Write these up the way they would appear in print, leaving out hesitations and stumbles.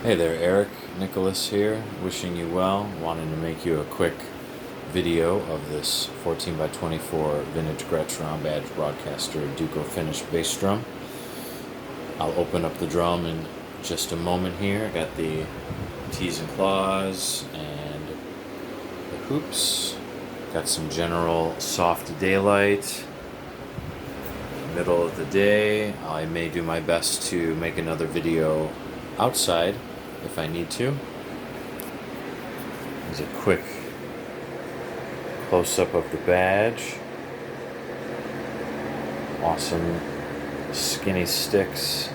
Hey there, Eric. Nicholas here, wishing you well. Wanting to make you a quick video of this 14 by 24 vintage Gretsch round badge Broadkaster duco finished bass drum. I'll open up the drum in just a moment here. I got the T's and claws and the hoops. Got some general soft daylight. Middle of the day. I may do my best to make another video outside if I need to. Here's a quick close-up of the badge. Awesome skinny sticks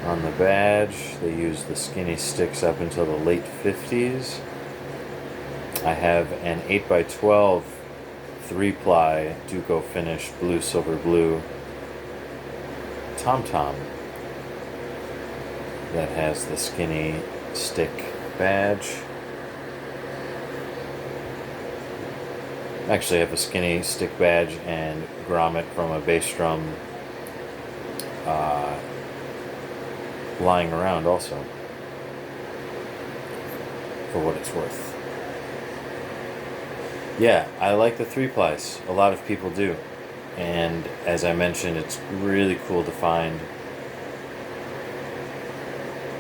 on the badge. They used the skinny sticks up until the late 50s. I have an 8x12 3-ply duco finish blue silver blue tom-tom that has the skinny stick badge. Actually, I have a skinny stick badge and grommet from a bass drum lying around also, for what it's worth. Yeah, I like the 3-plies. A lot of people do. And as I mentioned, it's really cool to find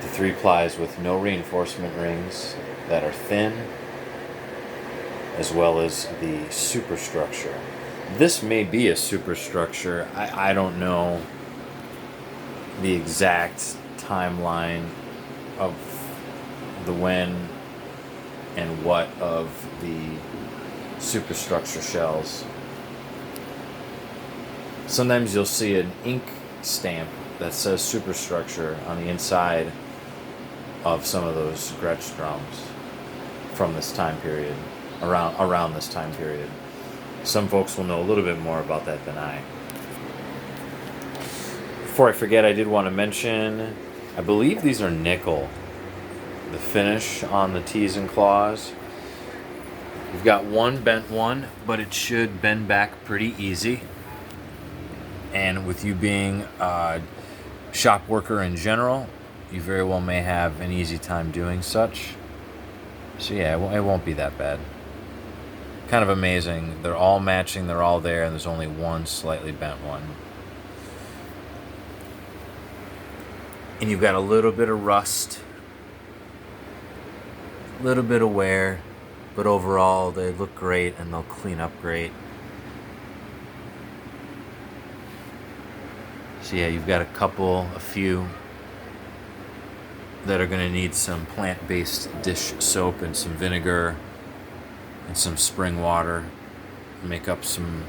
the 3-plies with no reinforcement rings that are thin, as well as the superstructure. This may be a superstructure. I don't know the exact timeline of the when and what of the superstructure shells. Sometimes you'll see an ink stamp that says superstructure on the inside of some of those Gretsch drums from this time period, around this time period. Some folks will know a little bit more about that than I. Before I forget, I did want to mention, I believe these are nickel, the finish on the T's and claws. We've got one bent one, but it should bend back pretty easy. And with you being a shop worker in general, you very well may have an easy time doing such. So yeah, it won't be that bad. Kind of amazing. They're all matching, they're all there, and there's only one slightly bent one. And you've got a little bit of rust, a little bit of wear, but overall they look great and they'll clean up great. So yeah, you've got a few that are going to need some plant-based dish soap and some vinegar and some spring water. Make up some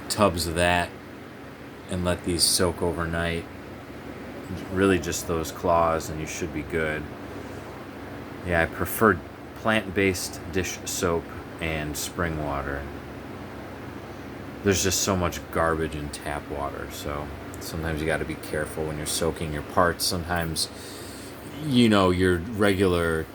tubs of that and let these soak overnight. Really just those claws and you should be good. Yeah, I prefer plant-based dish soap and spring water. There's just so much garbage in tap water, so sometimes you got to be careful when you're soaking your parts. Sometimes, your regular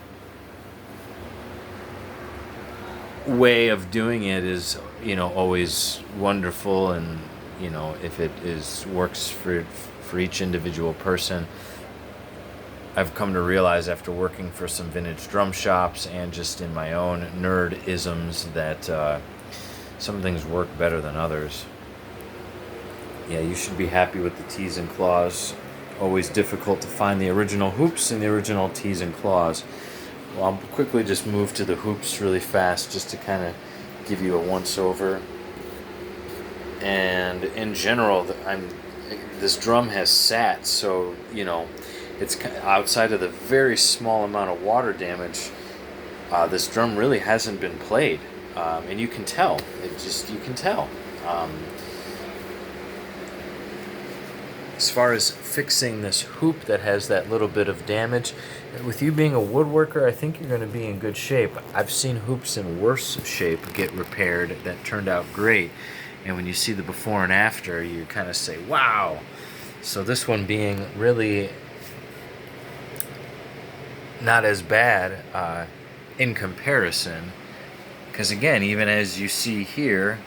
way of doing it is, always wonderful, and if it works for each individual person. I've come to realize after working for some vintage drum shops and just in my own nerd-isms that some things work better than others. Yeah, you should be happy with the T's and claws. Always difficult to find the original hoops and the original T's and claws. Well, I'll quickly just move to the hoops really fast just to kind of give you a once-over. And in general, this drum has sat, so, it's outside of the very small amount of water damage. This drum really hasn't been played, and you can tell. You can tell. As far as fixing this hoop that has that little bit of damage, with you being a woodworker, I think you're going to be in good shape. I've seen hoops in worse shape get repaired that turned out great, and when you see the before and after, you kind of say, wow. So this one being really not as bad in comparison, because again, even as you see here,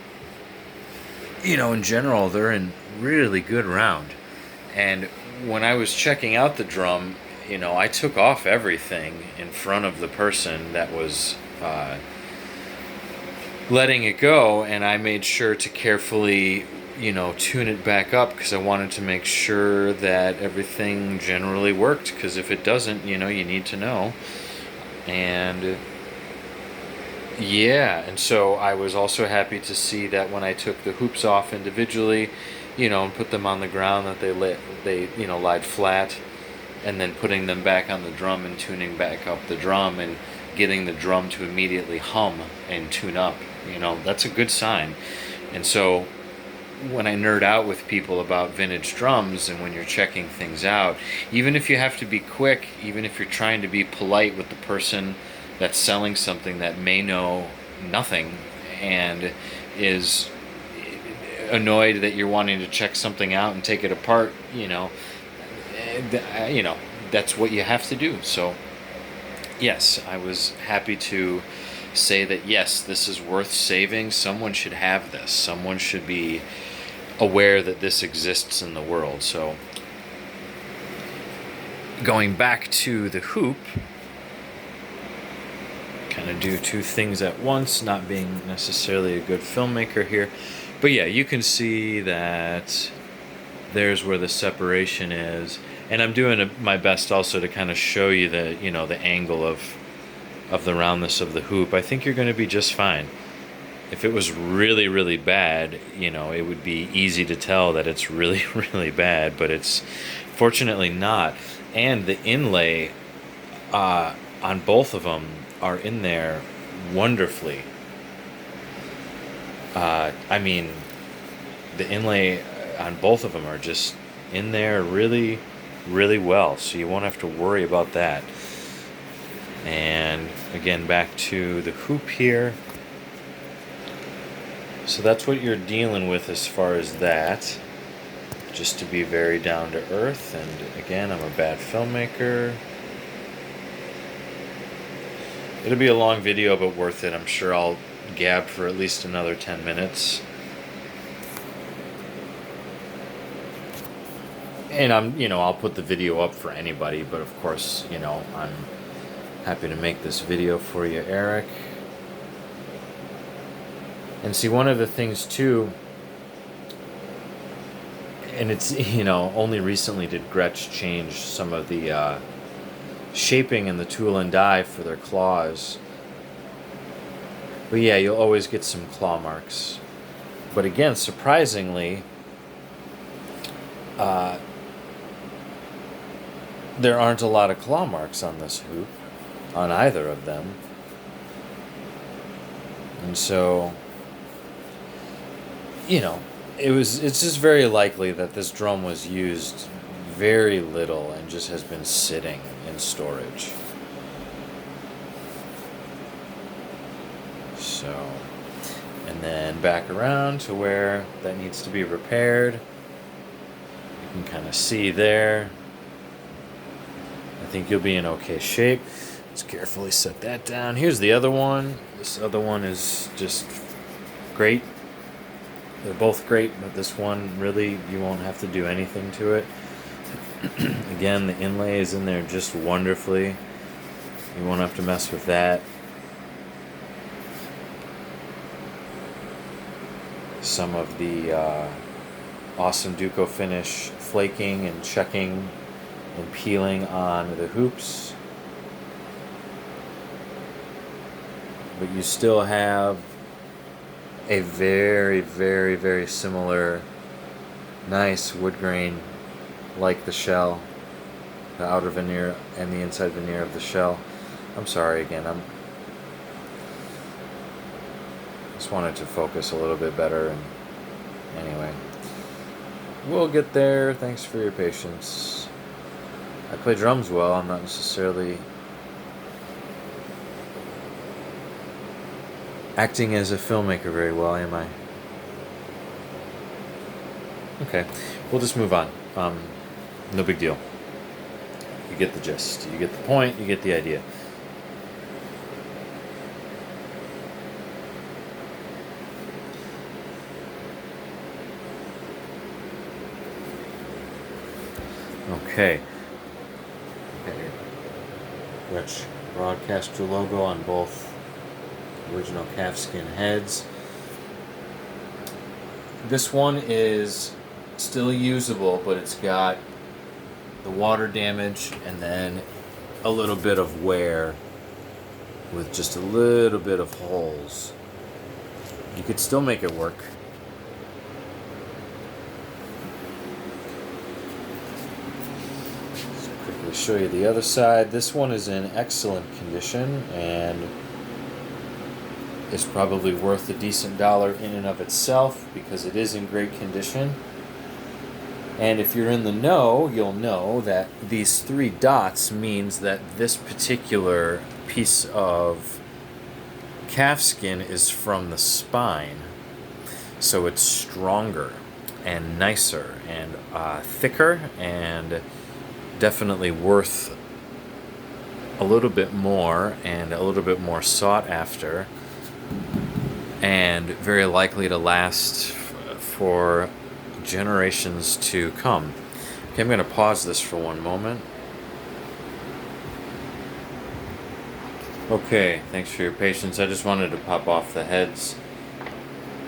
in general, they're in really good round. And when I was checking out the drum, I took off everything in front of the person that was letting it go, and I made sure to carefully, tune it back up because I wanted to make sure that everything generally worked. Because if it doesn't, you need to know. And yeah, and so I was also happy to see that when I took the hoops off individually, and put them on the ground, that they lied flat, and then putting them back on the drum and tuning back up the drum and getting the drum to immediately hum and tune up. That's a good sign. And so when I nerd out with people about vintage drums and when you're checking things out, even if you have to be quick, even if you're trying to be polite with the person that's selling something that may know nothing and is annoyed that you're wanting to check something out and take it apart, that's what you have to do. So yes, I was happy to say that yes, this is worth saving. Someone should have this. Someone should be aware that this exists in the world. So going back to the hoop, kind of do two things at once, not being necessarily a good filmmaker here. But yeah, you can see that there's where the separation is. And I'm doing my best also to kind of show you the, the angle of the roundness of the hoop. I think you're going to be just fine. If it was really, really bad, it would be easy to tell that it's really, really bad, but it's fortunately not. And the inlay on both of them are in there wonderfully. I mean, the inlay on both of them are just in there really, really well, so you won't have to worry about that. And again, back to the hoop here. So that's what you're dealing with as far as that. Just to be very down to earth. And again, I'm a bad filmmaker. It'll be a long video, but worth it. I'm sure I'll gab for at least another 10 minutes. And I'll put the video up for anybody, but of course, I'm happy to make this video for you, Eric. And see, one of the things too, and it's, only recently did Gretsch change some of the shaping in the tool and die for their claws. But yeah, you'll always get some claw marks. But again, surprisingly, there aren't a lot of claw marks on this hoop, on either of them. And so, it's just very likely that this drum was used very little and just has been sitting in storage. So, and then back around to where that needs to be repaired. You can kind of see there. I think you'll be in okay shape. Let's carefully set that down. Here's the other one. This other one is just great. They're both great, but this one, really, you won't have to do anything to it. Again, the inlay is in there just wonderfully. You won't have to mess with that. Some of the awesome duco finish flaking and checking and peeling on the hoops. But you still have a very, very, very similar nice wood grain like the shell, the outer veneer and the inside veneer of the shell. I'm sorry again, just wanted to focus a little bit better, and anyway, we'll get there. Thanks for your patience. I play drums well. I'm not necessarily acting as a filmmaker very well, am I? Okay, we'll just move on. No big deal. You get the gist. You get the point. You get the idea. Okay. Okay, Gretsch Broadkaster logo on both original calfskin heads. This one is still usable, but it's got the water damage and then a little bit of wear with just a little bit of holes. You could still make it work. Let's quickly show you the other side. This one is in excellent condition and is probably worth a decent dollar in and of itself because it is in great condition. And if you're in the know, you'll know that these 3 dots means that this particular piece of calfskin is from the spine. So it's stronger and nicer and thicker and definitely worth a little bit more and a little bit more sought after and very likely to last for generations to come. Okay, I'm going to pause this for one moment. Okay, thanks for your patience. I just wanted to pop off the heads.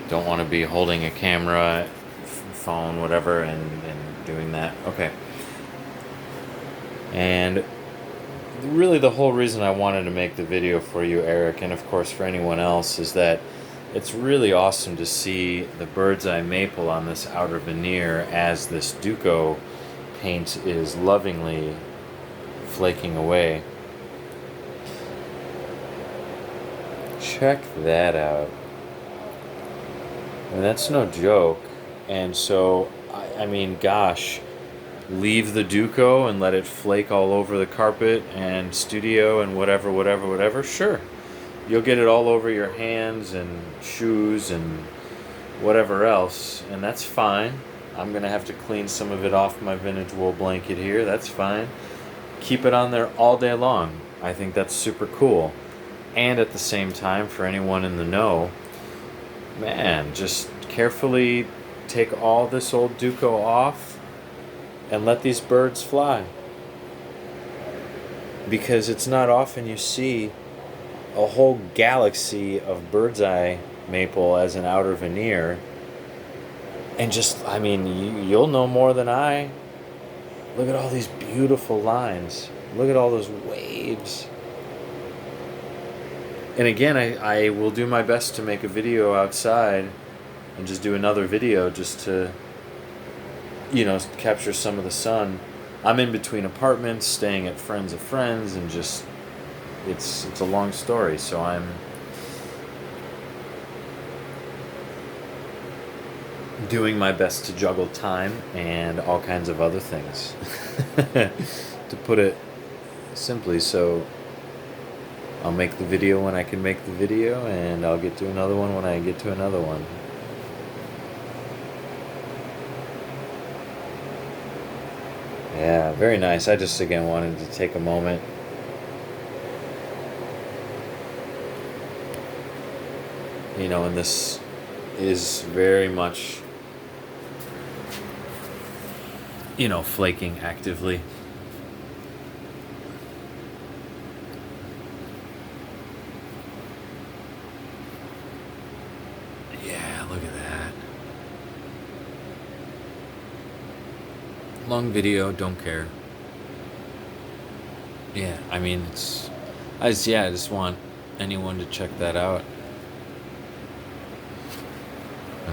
Don't want to be holding a camera, phone, whatever, and doing that. Okay. And really the whole reason I wanted to make the video for you, Eric, and of course for anyone else, is that it's really awesome to see the bird's eye maple on this outer veneer as this duco paint is lovingly flaking away. Check that out. I mean, that's no joke. And so, I mean, gosh, leave the duco and let it flake all over the carpet and studio and whatever. Sure. You'll get it all over your hands and shoes and whatever else, and that's fine. I'm going to have to clean some of it off my vintage wool blanket here. That's fine. Keep it on there all day long. I think that's super cool. And at the same time, for anyone in the know, man, just carefully take all this old duco off and let these birds fly. Because it's not often you see a whole galaxy of bird's eye maple as an outer veneer. And just, I mean, you'll know more than I. Look at all these beautiful lines. Look at all those waves. And again, I will do my best to make a video outside and just do another video just to, you know, capture some of the sun. I'm in between apartments, staying at friends of friends, and just, it's a long story, so I'm doing my best to juggle time and all kinds of other things, to put it simply. So I'll make the video when I can make the video, and I'll get to another one when I get to another one. Yeah, very nice. I just again wanted to take a moment you know, and this is very much, you know, flaking actively. Yeah, look at that. Long video, don't care. Yeah, I mean, I just want anyone to check that out.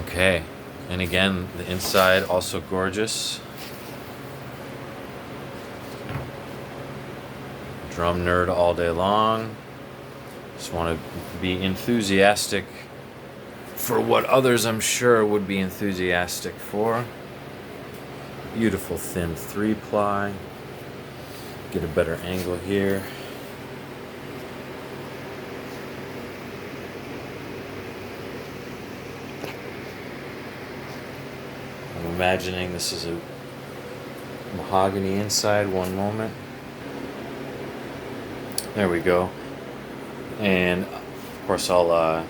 Okay, and again, the inside also gorgeous. Drum nerd all day long. Just want to be enthusiastic for what others, I'm sure, would be enthusiastic for. Beautiful thin 3-ply. Get a better angle here. I'm imagining this is a mahogany inside. One moment. There we go. And of course I'll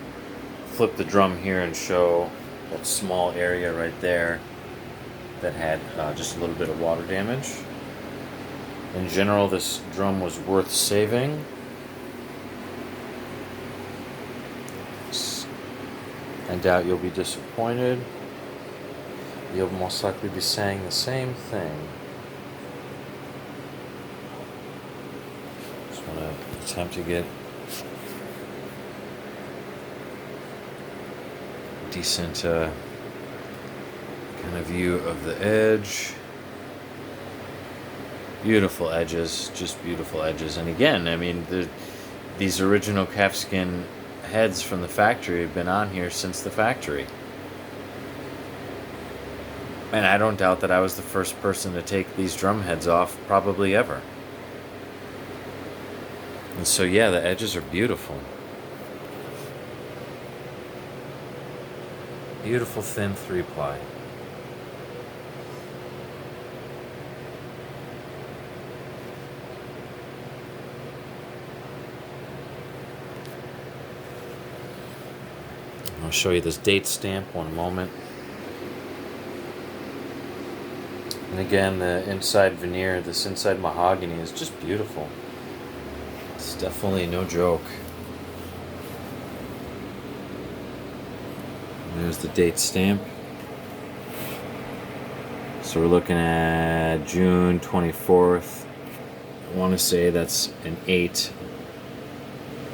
flip the drum here and show that small area right there that had just a little bit of water damage. In general, this drum was worth saving. I doubt you'll be disappointed. You'll most likely be saying the same thing. Just want to attempt to get a decent kind of view of the edge. Beautiful edges, just beautiful edges. And again, I mean, these original calfskin heads from the factory have been on here since the factory. And I don't doubt that I was the first person to take these drum heads off probably ever. And so yeah, the edges are beautiful. Beautiful thin 3-ply. I'll show you this date stamp one moment. And again, the inside veneer, this inside mahogany is just beautiful. It's definitely no joke. And there's the date stamp. So we're looking at June 24th. I want to say that's an 8,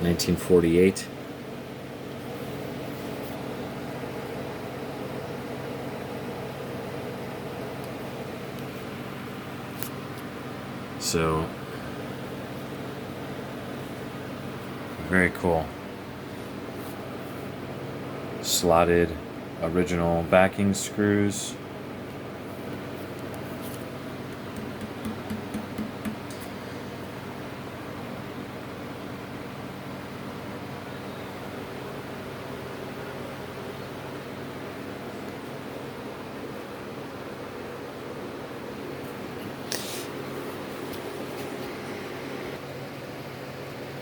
1948. So, very cool. Slotted original backing screws.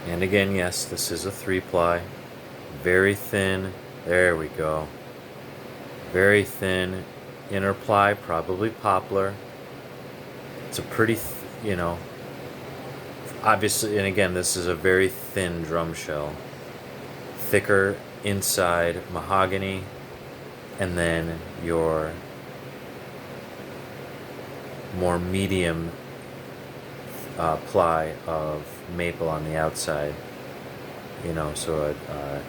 And again, yes, this is a 3-ply. Very thin. There we go. Very thin inner ply, probably poplar. It's a pretty, obviously, and again, this is a very thin drum shell. Thicker inside mahogany, and then your more medium ply of maple on the outside. So a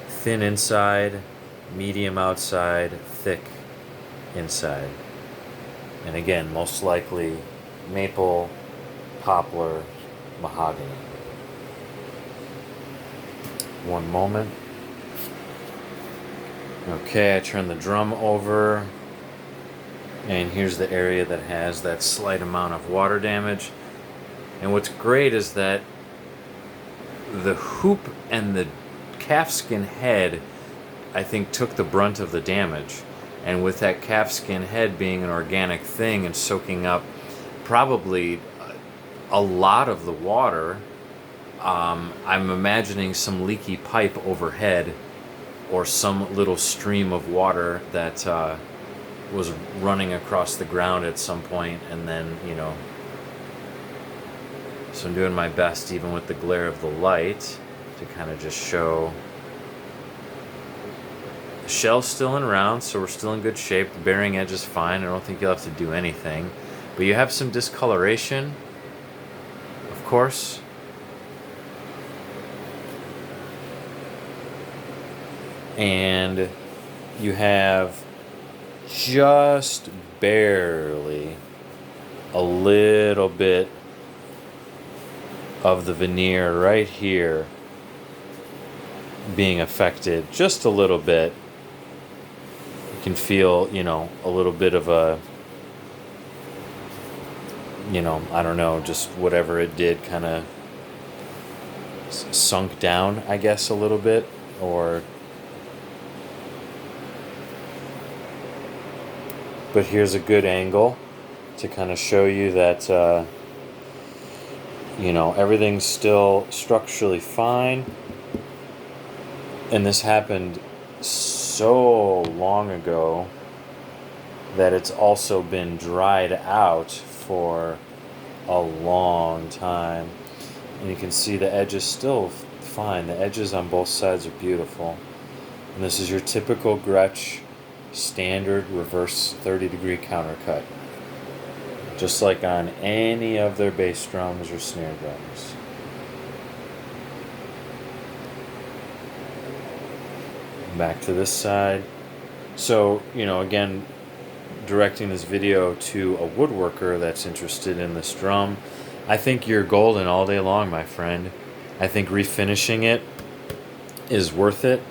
thin inside, medium outside, thick inside. And again, most likely maple, poplar, mahogany. One moment. Okay, I turn the drum over. And here's the area that has that slight amount of water damage. And what's great is that the hoop and the calfskin head, I think, took the brunt of the damage. And with that calfskin head being an organic thing and soaking up probably a lot of the water, I'm imagining some leaky pipe overhead or some little stream of water that was running across the ground at some point, and then, so I'm doing my best even with the glare of the light to kind of just show the shell's still in round, so we're still in good shape. The bearing edge is fine. I don't think you'll have to do anything, but you have some discoloration, of course. And you have just barely a little bit of the veneer right here being affected, just a little bit. You can feel, a little bit of a, I don't know, just whatever it did kind of sunk down, I guess, a little bit, or... But here's a good angle to kind of show you that, everything's still structurally fine. And this happened so long ago that it's also been dried out for a long time. And you can see the edges still fine. The edges on both sides are beautiful. And this is your typical Gretsch standard reverse 30-degree countercut. Just like on any of their bass drums or snare drums. Back to this side. So, again, directing this video to a woodworker that's interested in this drum, I think you're golden all day long, my friend. I think refinishing it is worth it,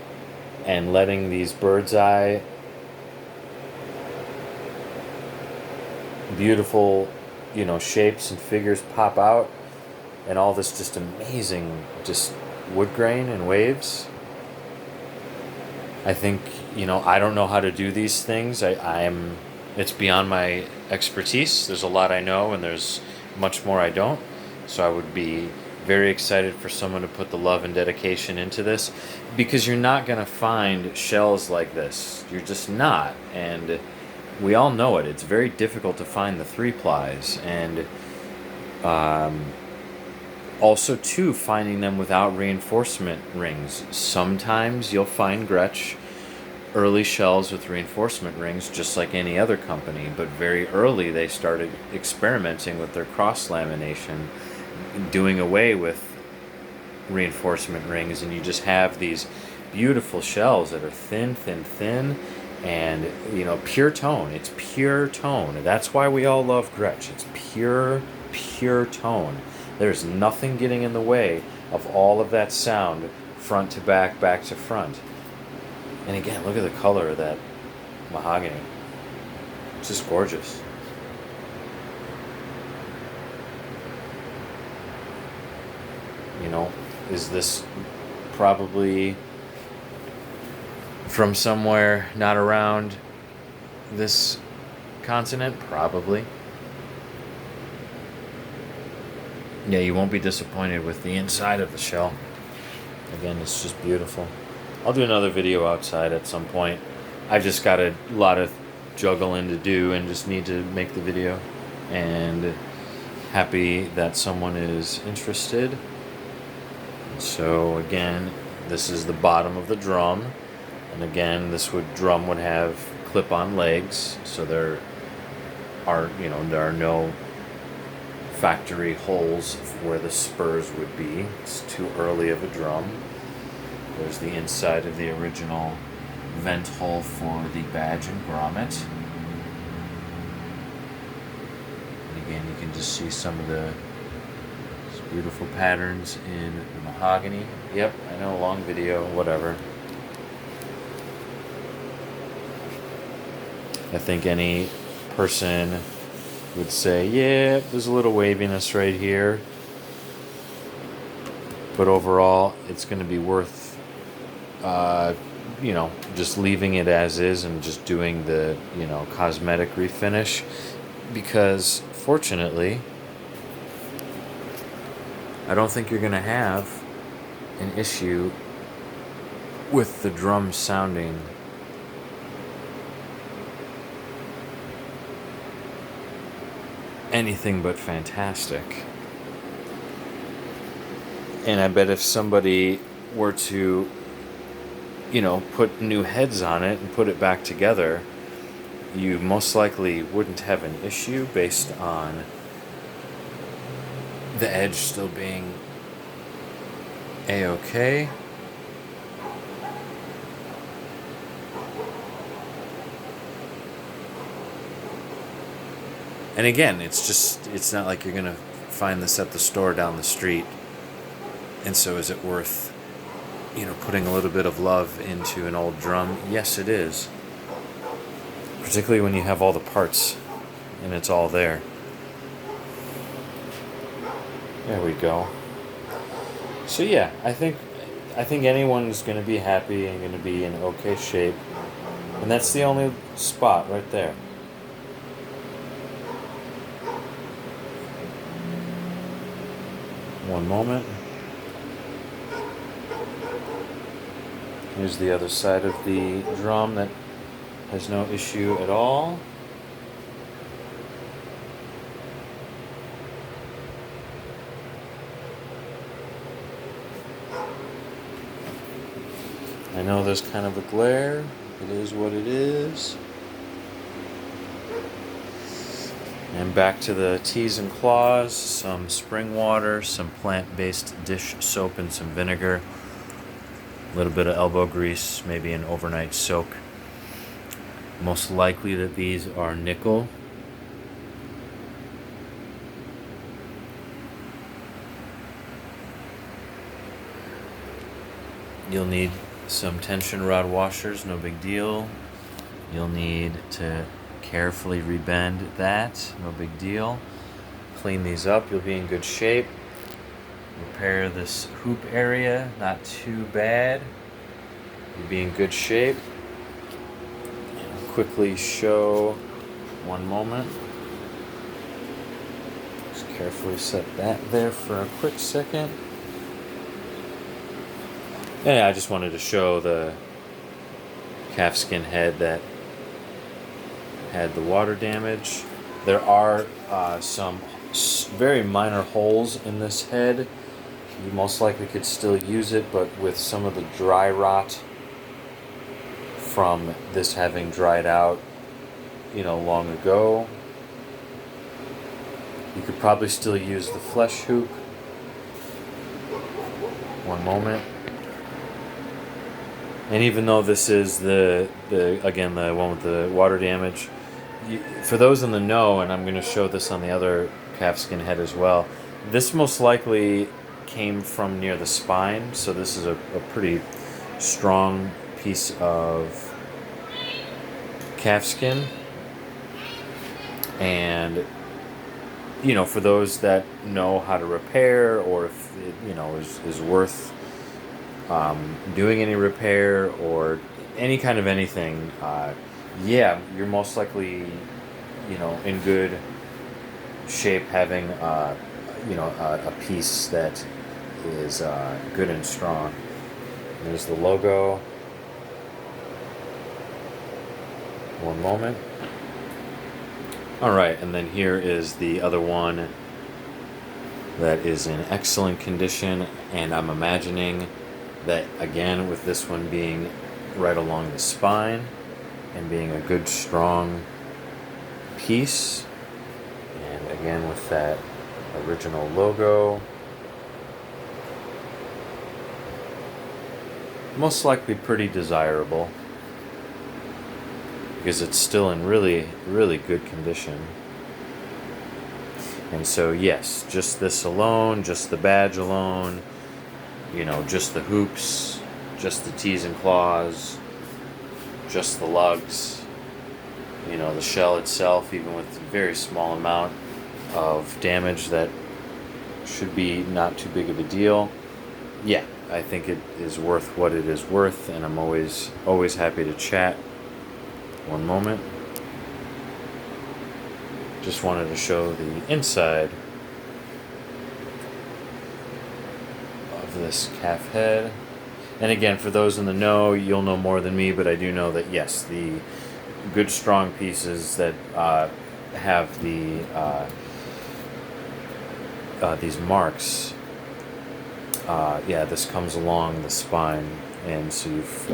and letting these bird's eye beautiful, shapes and figures pop out, and all this just amazing just wood grain and waves. I think, I don't know how to do these things. It's beyond my expertise. There's a lot I know and there's much more I don't. So I would be very excited for someone to put the love and dedication into this, because you're not going to find shells like this. You're just not. And we all know it. It's very difficult to find the 3-plies. And also, too, finding them without reinforcement rings. Sometimes you'll find Gretsch early shells with reinforcement rings, just like any other company. But very early, they started experimenting with their cross lamination, doing away with reinforcement rings, and you just have these beautiful shells that are thin, thin, thin, and pure tone. It's pure tone. That's why we all love Gretsch. It's pure tone. There's nothing getting in the way of all of that sound, front to back, back to front. And again, look at the color of that mahogany. It's just gorgeous. Is this probably from somewhere not around this continent? Probably. Yeah, you won't be disappointed with the inside of the shell. Again, it's just beautiful. I'll do another video outside at some point. I've just got a lot of juggling to do and just need to make the video. And happy that someone is interested. So again, this is the bottom of the drum. And again, drum would have clip-on legs. So there are no factory holes where the spurs would be. It's too early of a drum. There's the inside of the original vent hole for the badge and grommet. And again, you can just see some of the beautiful patterns in the mahogany. Yep, I know, long video, whatever. I think any person would say, yeah, there's a little waviness right here. But overall, it's going to be worth, just leaving it as is and just doing the, cosmetic refinish. Because, fortunately, I don't think you're going to have an issue with the drum sounding anything but fantastic. And I bet if somebody were to, put new heads on it and put it back together, you most likely wouldn't have an issue based on the edge still being A-okay. And again, it's not like you're going to find this at the store down the street. And so is it worth, putting a little bit of love into an old drum? Yes, it is. Particularly when you have all the parts and it's all there. There we go. So yeah, I think anyone's going to be happy and going to be in okay shape. And that's the only spot right there. One moment. Here's the other side of the drum that has no issue at all. I know there's kind of a glare. It is what it is. And back to the T's and claws, some spring water, some plant-based dish soap and some vinegar, a little bit of elbow grease, maybe an overnight soak. Most likely that these are nickel. You'll need some tension rod washers, no big deal. You'll need to carefully rebend that, no big deal. Clean these up, you'll be in good shape. Repair this hoop area, not too bad. You'll be in good shape. And quickly show, one moment. Just carefully set that there for a quick second. And I just wanted to show the calfskin head that had the water damage. There are some very minor holes in this head. You most likely could still use it, but with some of the dry rot from this having dried out, long ago, you could probably still use the flesh hoop. One moment. And even though this is the one with the water damage, for those in the know, and I'm going to show this on the other calfskin head as well, this most likely came from near the spine, so this is a pretty strong piece of calfskin. And for those that know how to repair, or if it is worth doing any repair or any kind of anything, you're most likely in good shape having a piece that is good and strong. There's the logo. One moment. Alright, and then here is the other one that is in excellent condition, and I'm imagining that, again, with this one being right along the spine and being a good strong piece, and again with that original logo, most likely pretty desirable because it's still in really, really good condition. And so yes, just this alone, just the badge alone, just the hoops, just the T's and claws, just the lugs, the shell itself, even with a very small amount of damage that should be not too big of a deal. Yeah, I think it is worth what it is worth, and I'm always happy to chat. One moment. Just wanted to show the inside of this calf head. And again, for those in the know, you'll know more than me, but I do know that yes, the good strong pieces that have these marks, this comes along the spine, and so you've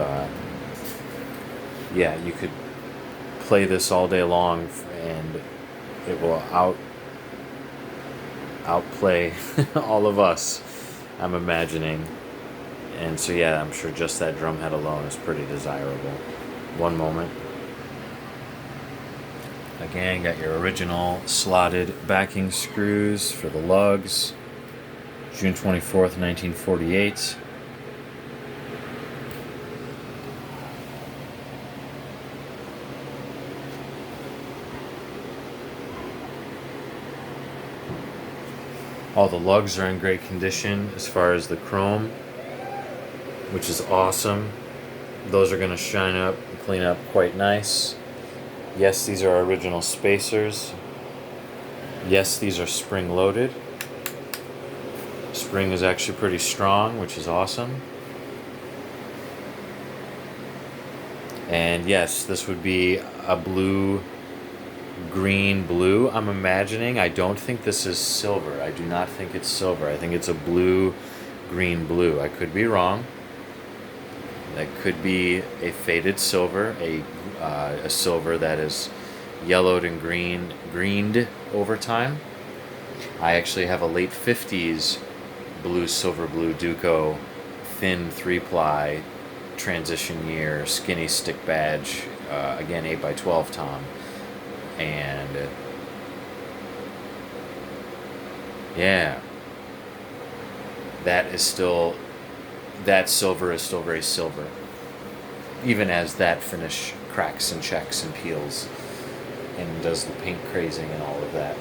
you could play this all day long, and it will outplay all of us, I'm imagining. And so I'm sure just that drum head alone is pretty desirable. One moment. Again, got your original slotted backing screws for the lugs. June 24th, 1948. All the lugs are in great condition as far as the chrome, which is awesome. Those are going to shine up and clean up quite nice. Yes, these are original spacers. Yes, these are spring loaded. Spring is actually pretty strong, which is awesome. And yes, this would be a blue, green, blue, I'm imagining. I don't think this is silver. I do not think it's silver. I think it's a blue, green, blue. I could be wrong. That could be a faded silver, a silver that is yellowed and greened over time. I actually have a late 50s silver blue duco, thin 3-ply, transition year, skinny stick badge, again 8x12 tom, and yeah, that silver is still very silver, even as that finish cracks and checks and peels and does the paint crazing and all of that.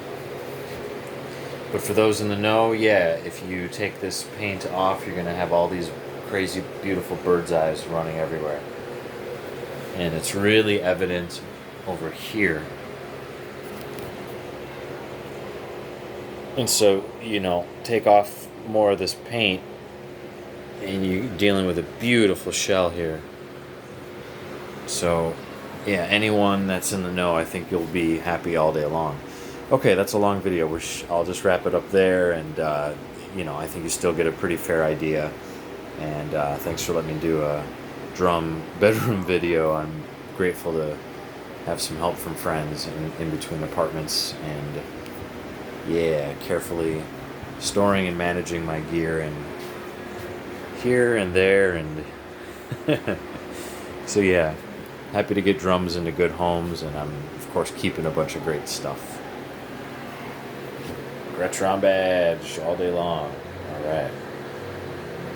But for those in the know, yeah, if you take this paint off, you're going to have all these crazy, beautiful bird's eyes running everywhere. And it's really evident over here. And so, take off more of this paint, and you're dealing with a beautiful shell here. So, yeah, anyone that's in the know, I think you'll be happy all day long. Okay, that's a long video. I'll just wrap it up there, and I think you still get a pretty fair idea. And thanks for letting me do a drum bedroom video. I'm grateful to have some help from friends in between apartments, and yeah, carefully storing and managing my gear and here and there, and so yeah, happy to get drums into good homes, and I'm of course keeping a bunch of great stuff. Gretsch badge all day long. All right.